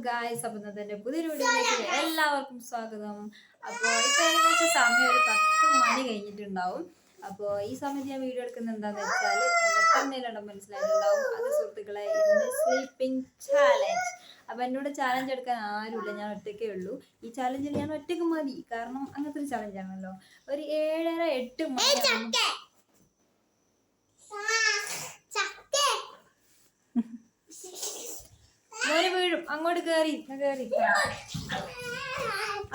Guys, അപ്പം തന്നെ പുതിയൊരു വീഡിയോയിലേക്ക് എല്ലാവർക്കും സ്വാഗതം. അപ്പോൾ ഇപ്പോൾ ഏകദേശം സമയം ഒരു 10 മണി കഴിഞ്ഞിട്ടുണ്ടാവും. അപ്പോൾ ഈ സമയത്ത് ഞാൻ വീഡിയോ എടുക്കുന്നത് എന്താണെന്ന് വെച്ചാൽ എൻ്റെ തന്നെയിലുണ്ടോ മനസ്സിലായിട്ടുണ്ടാവും. അത് സുഹൃത്തുക്കളെ, ഇന്ന് സ്ലീപ്പിംഗ് ചാലഞ്ച്. അപ്പോൾ എന്നോട് ചാലഞ്ച് എടുക്കാൻ ആരുമില്ല, ഞാൻ ഒറ്റയ്ക്കേ ഉള്ളൂ. ഈ ചാലഞ്ചിൽ ഞാൻ ഒറ്റയ്ക്ക് മതി, കാരണം അങ്ങനത്തെ ഒരു ചാലഞ്ചാണല്ലോ. ഒരു 7:30-8 മണി വീഴും, അങ്ങോട്ട് കയറി.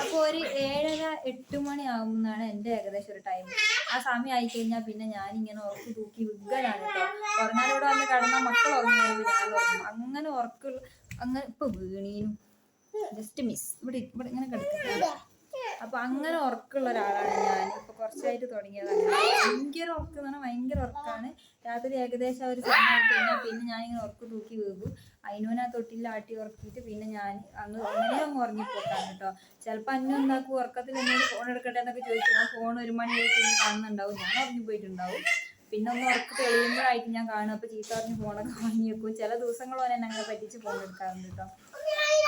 അപ്പോൾ ഒരു 7:30-8 മണി ആകുന്നതാണ് എൻ്റെ ഏകദേശം ഒരു ടൈം. ആ സമയം ആയിക്കഴിഞ്ഞാൽ പിന്നെ ഞാനിങ്ങനെ ഉറക്ക് തൂക്കി വിൽക്കാനാണ് കേട്ടോ. ഉറങ്ങാനിവിടെ വന്ന് കിടന്നാൽ മക്കൾ ഉറങ്ങി ഞാൻ ഉറങ്ങും. അങ്ങനെ ഉറക്കുള്ള അങ്ങനെ ഇപ്പൊ വീണീനും ജസ്റ്റ് മിസ് ഇവിടെ ഇങ്ങനെ കിടക്കുക. അപ്പൊ അങ്ങനെ ഉറക്കമുള്ള ഒരാളാണ് ഞാൻ. ഇപ്പൊ കുറച്ചായിട്ട് തുടങ്ങിയതാണ്. ഭയങ്കര ഉറക്കം എന്ന് പറഞ്ഞാൽ ഭയങ്കര ഉറക്കാണ്. രാത്രി ഏകദേശം ഒരു സമയം ആയി കഴിഞ്ഞാൽ പിന്നെ ഞാനിങ്ങനെ ഉറക്ക് തൂക്കി വീകും. അതിനോനാ തൊട്ടിൽ ആട്ടി ഉറക്കിയിട്ട് പിന്നെ ഞാൻ അങ്ങനെ ഉറങ്ങിപ്പോക്കാണ് കേട്ടോ. ചിലപ്പോൾ അന്നൊന്നാക്കും ഉറക്കത്തിൽ എന്നോട് ഫോൺ എടുക്കട്ടെ എന്നൊക്കെ ചോദിച്ചു. ആ ഫോൺ 1 മണി കഴിഞ്ഞ് കാണുന്നുണ്ടാവും, ഞാൻ ഉറങ്ങിപ്പോയിട്ടുണ്ടാവും. പിന്നെ ഒന്ന് ഉറക്ക് തെളിയുമ്പോഴായിട്ട് ഞാൻ കാണും. അപ്പോൾ ചീത്ത പറഞ്ഞ് ഫോണൊക്കെ വാങ്ങി വെക്കും. ചില ദിവസങ്ങൾ വരെ എന്നെ അങ്ങനെ പറ്റിച്ച് ഫോൺ എടുക്കാറുണ്ട് കേട്ടോ.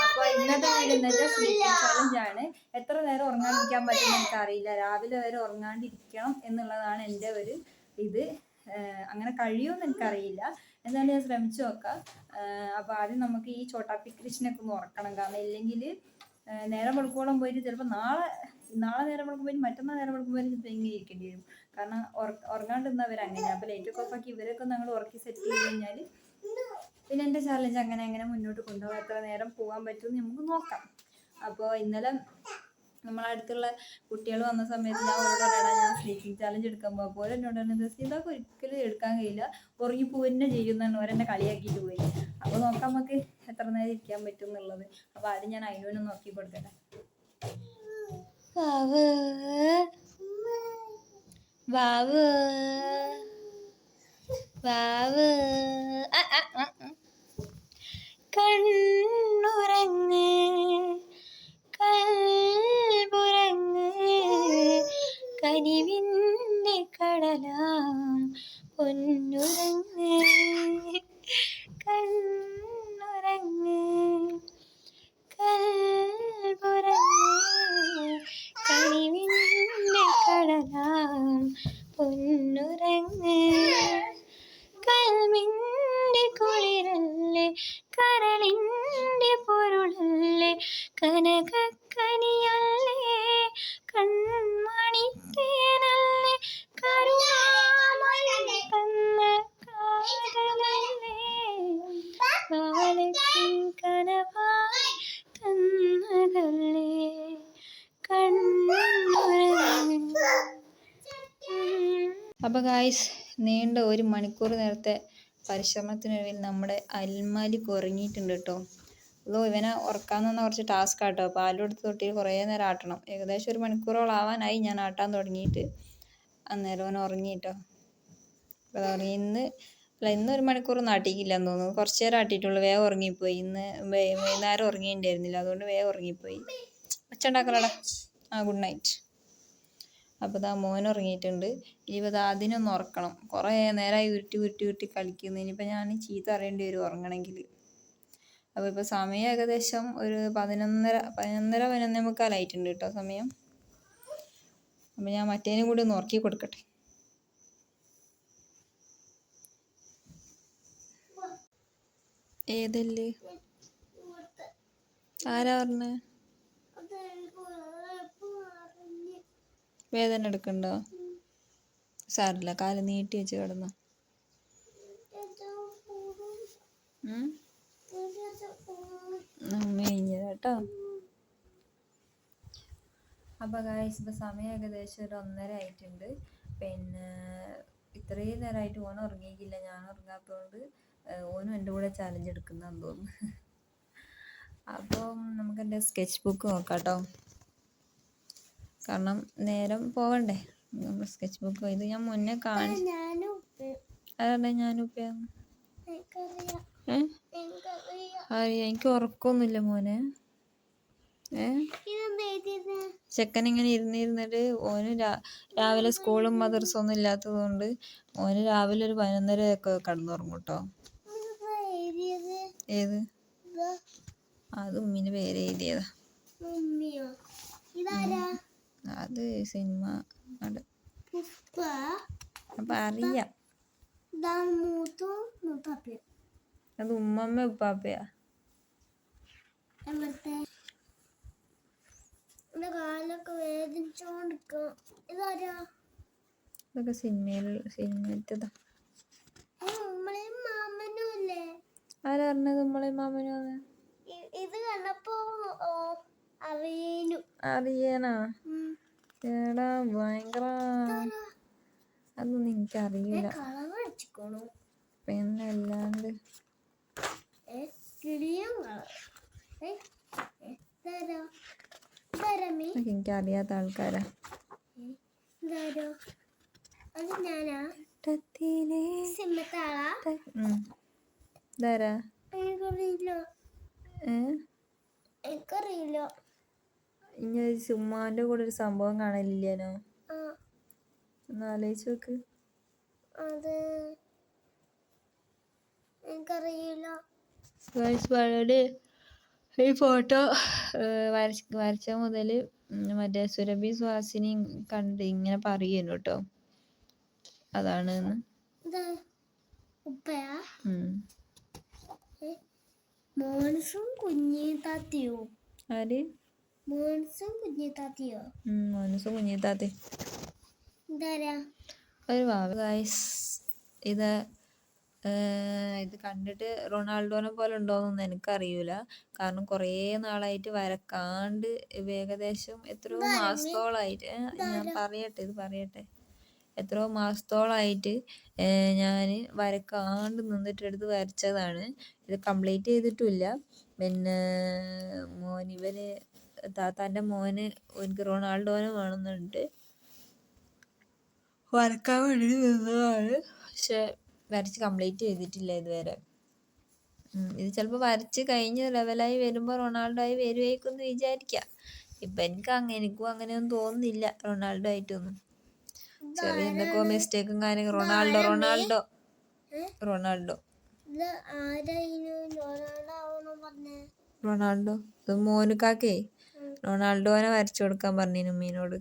അപ്പോൾ ഇന്നത്തെ വീഡിയോ സ്ലീപ്പിംഗ് ചാലഞ്ചാണ്. എത്ര നേരം ഉറങ്ങാണ്ടിരിക്കാൻ പറ്റുമെന്ന് എനിക്കറിയില്ല. രാവിലെ വരെ ഉറങ്ങാണ്ടിരിക്കണം എന്നുള്ളതാണ് എൻ്റെ ഒരു ഇത്. അങ്ങനെ കഴിയുമെന്ന് എനിക്കറിയില്ല, എന്നാലും ഞാൻ ശ്രമിച്ചു നോക്കാം. അപ്പോൾ ആദ്യം നമുക്ക് ഈ ചോട്ടാപ്പി കൃഷ്ണനൊക്കെ ഒന്ന് ഉറക്കണം. കാരണം ഇല്ലെങ്കിൽ നേരം വെളുക്കോളം പോയിട്ട് ചിലപ്പോൾ നാളെ നേരം വെളുക്കുമ്പോൾ മറ്റന്നാൾ നേരം വെളുക്കുമ്പോൾ ചിലപ്പോൾ ഇങ്ങനെ ഇരിക്കേണ്ടി വരും. കാരണം ഉറങ്ങാണ്ടിരുന്നവർ അങ്ങനെയാണ്. അപ്പോൾ ലൈറ്റൊക്കെ ഓഫാക്കി ഇവരൊക്കെ ഞങ്ങൾ ഉറക്കി സെറ്റ് ചെയ്ത് കഴിഞ്ഞാൽ പിന്നെ എൻ്റെ ചാലഞ്ച് അങ്ങനെ മുന്നോട്ട് കൊണ്ടുപോകാൻ എത്ര നേരം പോകാൻ പറ്റുമെന്ന് നമുക്ക് നോക്കാം. അപ്പോൾ ഇന്നലെ നമ്മളടുത്തുള്ള കുട്ടികൾ വന്ന സമയത്ത് ഞാൻ അവരോട് ഞാൻ സ്ലീപ്പിംഗ് ചാലഞ്ച് എടുക്കാൻ പോകും. അപ്പോൾ എന്നോട് ഇതൊക്കെ ഒരിക്കലും എടുക്കാൻ കഴിയില്ല, ഉറങ്ങിപ്പോന്നെ ചെയ്യുന്നതാണ് അവരെന്നെ കളിയാക്കിയിട്ട് പോയി. അപ്പോൾ നോക്കാം നമുക്ക് എത്ര നേരം ഇരിക്കാൻ പറ്റും എന്നുള്ളത്. അപ്പോൾ ആദ്യം ഞാൻ അതിനൊന്ന് നോക്കി കൊടുക്കട്ടെ. കണ്ണുറങ്ങ് കൽബുറങ്ങ് കനിവിൻ്റെ കടലാം പൊന്നുറങ്ങ്. കണ്ണുറങ്ങ് കൽബുറങ്ങ് കനിവിൻ്റെ കടലാം പൊന്നുറങ്ങ്. കൽവിൻ്റെ കുളിരല്ലേ കരളിൻ്റെ പൊരുളല്ലേ കനകക്കനിയല്ലേ കൺമണിത്തേനല്ലേ കരുണാമഴ തന്ന കാതലല്ലേ കാലത്തിൻ കനവായി തന്നതല്ലേ കണ്ണുറങ്ങ്. അപ്പോൾ ഗായ്സ്, നീണ്ട 1 മണിക്കൂർ നേരത്തെ പരിശ്രമത്തിനൊടുവിൽ നമ്മുടെ അൽമാലിക്ക് ഉറങ്ങിയിട്ടുണ്ട് കേട്ടോ. അതോ ഇവനെ ഉറക്കാൻ തന്ന കുറച്ച് ടാസ്ക് ആട്ടോ. പാലെടുത്ത് തൊട്ടിൽ കുറേ നേരം ആട്ടണം. ഏകദേശം 1 മണിക്കൂറോളം ആവാനായി ഞാൻ ആട്ടാൻ തുടങ്ങിയിട്ട്. അന്നേരം അവൻ ഉറങ്ങിയിട്ടോ. അപ്പോൾ ഉറങ്ങി. ഇന്ന് 1 മണിക്കൂറൊന്നും ആട്ടിക്കില്ലെന്ന് തോന്നുന്നു. കുറച്ച് നേരം ആട്ടിയിട്ടുള്ളൂ, വേഗം ഉറങ്ങിപ്പോയി. ഇന്ന് വൈകുന്നേരം ഉറങ്ങിയിട്ടുണ്ടായിരുന്നില്ല, അതുകൊണ്ട് വേഗം ഉറങ്ങിപ്പോയി. വെച്ചുണ്ടാക്കലടാ. Good night. അപ്പോൾ ഇതാ മോൻ ഉറങ്ങിയിട്ടുണ്ട്. ഇനിയിപ്പോൾ അതിനൊന്ന് ഉറക്കണം. കുറേ നേരമായി ഉരുട്ടി കളിക്കുന്നു. ഇനിയിപ്പോൾ ഞാൻ ചീത്ത അറിയേണ്ടി വരും ഉറങ്ങണമെങ്കിൽ. അപ്പോൾ ഇപ്പോൾ സമയം ഏകദേശം ഒരു 11:30 ആയിട്ടുണ്ട് കേട്ടോ സമയം. അപ്പോൾ ഞാൻ മറ്റേനും കൂടി ഒന്ന് ഉറക്കി കൊടുക്കട്ടെ. ഏതല്ലേ ആരാ പറഞ്ഞേ? വേദന എടുക്കണ്ടോ? സാറില്ല, കാല് നീട്ടി വെച്ച് കിടന്നു. കേട്ടോ. അപ്പോൾ ഗായ്സ്, ഇപ്പോൾ സമയം ഏകദേശം ഒരു 1:30 ആയിട്ടുണ്ട്. പിന്നെ ഇത്രയും നേരമായിട്ട് ഓൻ ഉറങ്ങിയിട്ടില്ല. ഞാൻ ഉറങ്ങാത്തതുകൊണ്ട് ഓനും എൻ്റെ കൂടെ ചാലഞ്ച് എടുക്കുന്നതെന്ന് തോന്നുന്നു. അപ്പം നമുക്ക് എൻ്റെ സ്കെച്ച് ബുക്ക് നോക്കാം കേട്ടോ. കാരണം നേരം പോവണ്ടേ. നമ്മൾ സ്കെച്ച് ബുക്ക് ഇത് ഞാൻ മുന്നേ അതല്ല ഞാനുപ്പയാണ്. എനിക്ക് ഉറക്കമൊന്നുമില്ല മോനെ. ചെക്കൻ ഇങ്ങനെ ഇരുന്നിട്ട് ഓന് രാവിലെ സ്കൂളും മദർസൊന്നും ഇല്ലാത്തത് കൊണ്ട് ഓന് രാവിലെ ഒരു 11:30 ഒക്കെ കിടന്നുറങ്ങും കേട്ടോ. ഏത് അത് ഉമ്മിൻ്റെ പേര് എഴുതിയതാ. അത് സിനിമ അപ്പൊ അറിയാം. അത് ഉമ്മമ്മ ഉപ്പാപ്പയാ. ഇതൊക്കെ സിനിമറ്റതാ. ആരാ പറഞ്ഞത് നമ്മളെ മാമനും? അറിയണോ? എടാ ഭയങ്കര അതൊന്നും എനിക്കറിയില്ല. പിന്നെ അല്ലാണ്ട് എനിക്കറിയാത്ത ആൾക്കാരാ. ഇതാരാ? ഇനി ചുമ്മാന്റെ കൂടെ ഒരു സംഭവം കാണലില്ലേനോ? ഒന്ന് ആലോചിച്ച് നോക്ക്. ഈ ഫോട്ടോ വരച്ച മുതല് മറ്റേ സുരഭി സുഹാസിനി കണ്ട് ഇങ്ങനെ പറയുന്നു കേട്ടോ, അതാണ്. ആര്? മോൻസും കുഞ്ഞിത്താത്തി. ഒരു വാവ. ഗൈസ് ഇത് കണ്ടിട്ട് റൊണാൾഡോനെ പോലെ ഉണ്ടോയെന്നൊന്നും എനിക്കറിയൂല. കാരണം കുറേ നാളായിട്ട് വരക്കാണ്ട് ഏകദേശം എത്രയോ മാസത്തോളായിട്ട് ഞാൻ പറയട്ടെ എത്രയോ മാസത്തോളായിട്ട് ഞാൻ വരക്കാണ്ട് നിന്നിട്ടെടുത്ത് വരച്ചതാണ്. ഇത് കംപ്ലീറ്റ് ചെയ്തിട്ടില്ല. പിന്നെ ഇവന് താത്താൻ്റെ മോന് എനിക്ക് റൊണാൾഡോനെ വേണമെന്നുണ്ട് വരക്കാൻ വേണ്ടി നിന്നതാണ്. പക്ഷെ വരച്ച് കംപ്ലീറ്റ് ചെയ്തിട്ടില്ല ഇതുവരെ. ഇത് ചിലപ്പോൾ വരച്ച് കഴിഞ്ഞ് ലെവലായി വരുമ്പോൾ റൊണാൾഡോ ആയി വരുമായിരിക്കുമെന്ന് വിചാരിക്കാം. ഇപ്പം എനിക്കും അങ്ങനെയൊന്നും തോന്നുന്നില്ല റൊണാൾഡോ ആയിട്ടൊന്നും. ചെറിയ എന്തൊക്കെയോ മിസ്റ്റേക്കും കാര്യങ്ങളും. റൊണാൾഡോ ഇത് മോനുക്കാക്കേ റൊണാൾഡോനെ വരച്ചു കൊടുക്കാൻ പറഞ്ഞു ഉമ്മീനോട്.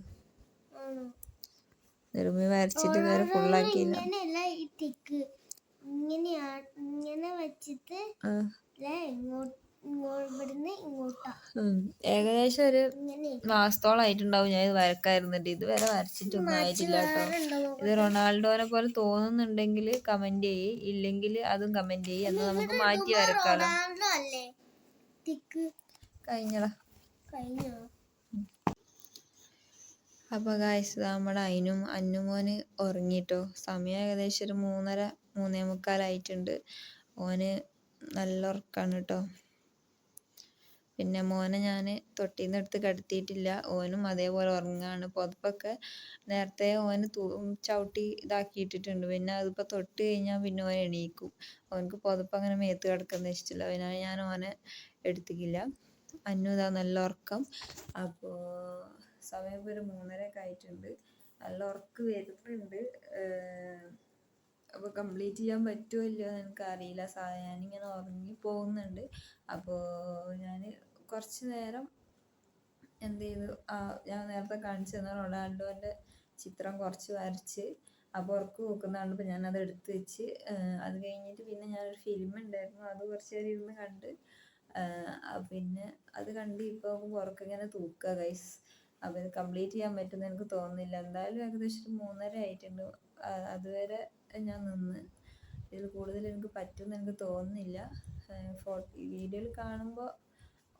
ഉമ്മി വരച്ചിട്ട് വേറെ ഫുള്ളാക്കിയില്ല. ഏകദേശം ഒരു മാസത്തോളായിട്ടുണ്ടാവും ഞാൻ ഇത് വരക്കായിരുന്നിട്ട്. ഇതുവരെ വരച്ചിട്ടൊന്നും ആയിട്ടില്ല കേട്ടോ. ഇത് റൊണാൾഡോനെ പോലെ തോന്നുന്നുണ്ടെങ്കിൽ കമന്റ് ചെയ്യ്, ഇല്ലെങ്കിൽ അതും കമന്റ് ചെയ്യ്. എന്ന് നമുക്ക് മാറ്റി വരക്കാലോ. കഴിഞ്ഞടാ. അപ്പോൾ ഗായ്സ് നമ്മുടെ അന്നുമോന് ഉറങ്ങിട്ടോ. സമയം ഏകദേശം ഒരു 3:30-3:45 ഓന് നല്ല ഉറക്കാണ് കേട്ടോ. പിന്നെ മോനെ ഞാൻ തൊട്ടിന്ന് എടുത്ത് കിടത്തിയിട്ടില്ല. ഓനും അതേപോലെ ഉറങ്ങാണ്. പുതപ്പൊക്കെ നേരത്തെ ഓന് ചവിട്ടി ഇതാക്കിയിട്ടിട്ടുണ്ട്. പിന്നെ അതിപ്പോൾ തൊട്ട് കഴിഞ്ഞാൽ പിന്നെ ഓൻ എണീക്കും. ഓനക്ക് പുതപ്പ് അങ്ങനെ മേത്ത് കിടക്കുന്നത് ഇഷ്ടമില്ല. പിന്നെ ഞാൻ ഓനെ എടുത്തിക്കില്ല. അന്നു ഇതാ നല്ല ഉറക്കം. അപ്പോൾ സമയം ഇപ്പോൾ ഒരു 3:30 ആയിട്ടുണ്ട്. നല്ല ഉറക്ക് വരുന്നുണ്ട്. അപ്പോൾ കംപ്ലീറ്റ് ചെയ്യാൻ പറ്റുമോ ഇല്ലയോ എന്ന് എനിക്കറിയില്ല. ഞാനിങ്ങനെ ഉറങ്ങി പോകുന്നുണ്ട്. അപ്പോൾ ഞാൻ കുറച്ച് നേരം എന്ത് ചെയ്തു, ഞാൻ നേരത്തെ കാണിച്ചു തന്ന റൊണാൾഡോൻ്റെ ചിത്രം കുറച്ച് വരച്ച് അപ്പോൾ ഉറക്ക് നോക്കുന്നതാണ്. ഇപ്പോൾ ഞാനത് എടുത്ത് വെച്ച് അത് കഴിഞ്ഞിട്ട് പിന്നെ ഞാനൊരു ഫിലിം ഉണ്ടായിരുന്നു, അത് കുറച്ച് നേരം ഇരുന്ന് കണ്ട്. പിന്നെ അത് കണ്ട് ഇപ്പോൾ ഉറക്കം ഇങ്ങനെ തൂക്കുക ഗൈസ്. അപ്പോൾ ഇത് കംപ്ലീറ്റ് ചെയ്യാൻ പറ്റുമെന്ന് എനിക്ക് തോന്നുന്നില്ല. എന്തായാലും ഏകദേശം 3:30 ആയിട്ടുണ്ട്. അതുവരെ ഞാൻ നിന്ന്. ഇതിൽ കൂടുതൽ എനിക്ക് പറ്റുമെന്ന് എനിക്ക് തോന്നുന്നില്ല. വീഡിയോയിൽ കാണുമ്പോൾ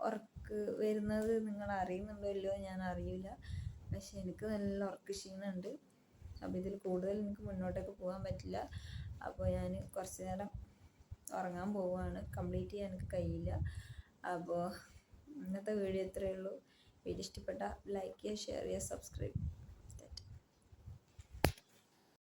ഉറക്ക് വരുന്നത് നിങ്ങൾ അറിയുന്നുണ്ടോ ഇല്ലയോ ഞാൻ അറിയില്ല. പക്ഷെ എനിക്ക് നല്ല ഉറക്ക ക്ഷീണമുണ്ട്. അപ്പോൾ ഇതിൽ കൂടുതൽ എനിക്ക് മുന്നോട്ടേക്ക് പോകാൻ പറ്റില്ല. അപ്പോൾ ഞാൻ കുറച്ച് നേരം ഉറങ്ങാൻ പോവുകയാണ്. കംപ്ലീറ്റ് ചെയ്യാൻ എനിക്ക് കഴിയില്ല. അപ്പോൾ ഇന്നത്തെ വീഡിയോ ഇത്രയേ ഉള്ളൂ. വീഡിയോ ഇഷ്ടപ്പെട്ടാൽ ലൈക്ക് ചെയ്യുക, ഷെയർ ചെയ്യുക, സബ്സ്ക്രൈബ്.